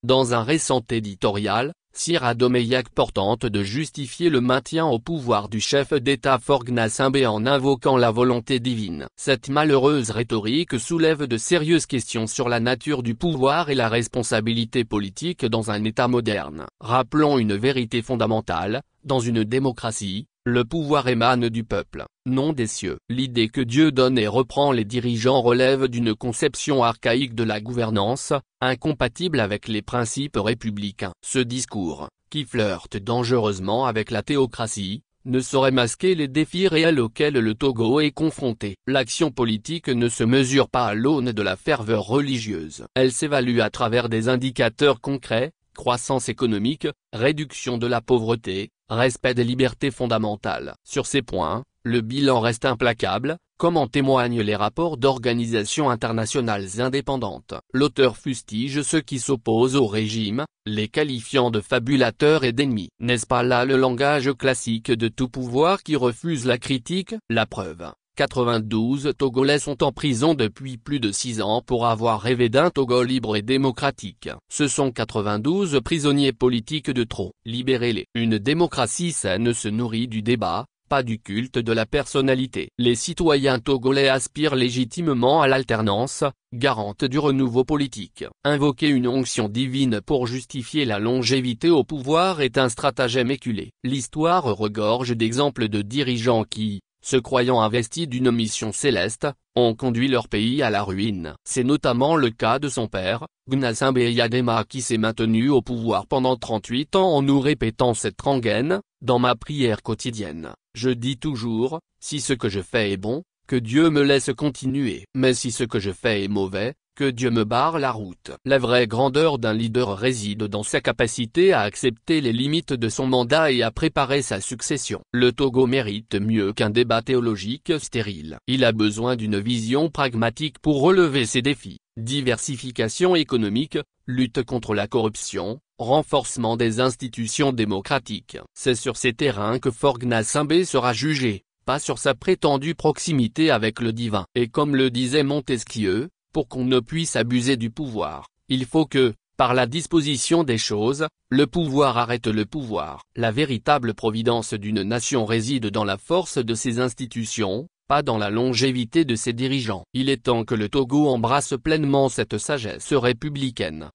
Dans un récent éditorial, Sira Domeyak tente de justifier le maintien au pouvoir du chef d'État Faure Gnassingbé en invoquant la volonté divine. Cette malheureuse rhétorique soulève de sérieuses questions sur la nature du pouvoir et la responsabilité politique dans un État moderne. Rappelons une vérité fondamentale, dans une démocratie, le pouvoir émane du peuple, non des cieux. L'idée que Dieu donne et reprend les dirigeants relève d'une conception archaïque de la gouvernance, incompatible avec les principes républicains. Ce discours, qui flirte dangereusement avec la théocratie, ne saurait masquer les défis réels auxquels le Togo est confronté. L'action politique ne se mesure pas à l'aune de la ferveur religieuse. Elle s'évalue à travers des indicateurs concrets: croissance économique, réduction de la pauvreté, respect des libertés fondamentales. Sur ces points, le bilan reste implacable, comme en témoignent les rapports d'organisations internationales indépendantes. L'auteur fustige ceux qui s'opposent au régime, les qualifiant de fabulateurs et d'ennemis. N'est-ce pas là le langage classique de tout pouvoir qui refuse la critique? La preuve. 92 Togolais sont en prison depuis plus de 6 ans pour avoir rêvé d'un Togo libre et démocratique. Ce sont 92 prisonniers politiques de trop. Libérez-les. Une démocratie saine se nourrit du débat, pas du culte de la personnalité. Les citoyens togolais aspirent légitimement à l'alternance, garante du renouveau politique. Invoquer une onction divine pour justifier la longévité au pouvoir est un stratagème éculé. L'histoire regorge d'exemples de dirigeants qui, se croyant investis d'une mission céleste, ont conduit leur pays à la ruine. C'est notamment le cas de son père, Gnassingbé Eyadema, qui s'est maintenu au pouvoir pendant 38 ans en nous répétant cette rengaine: dans ma prière quotidienne, je dis toujours, si ce que je fais est bon, que Dieu me laisse continuer. Mais si ce que je fais est mauvais, que Dieu me barre la route. La vraie grandeur d'un leader réside dans sa capacité à accepter les limites de son mandat et à préparer sa succession. Le Togo mérite mieux qu'un débat théologique stérile. Il a besoin d'une vision pragmatique pour relever ses défis: diversification économique, lutte contre la corruption, renforcement des institutions démocratiques. C'est sur ces terrains que Faure Gnassingbé sera jugé, pas sur sa prétendue proximité avec le divin. Et comme le disait Montesquieu, pour qu'on ne puisse abuser du pouvoir, il faut que, par la disposition des choses, le pouvoir arrête le pouvoir. La véritable providence d'une nation réside dans la force de ses institutions, pas dans la longévité de ses dirigeants. Il est temps que le Togo embrasse pleinement cette sagesse républicaine.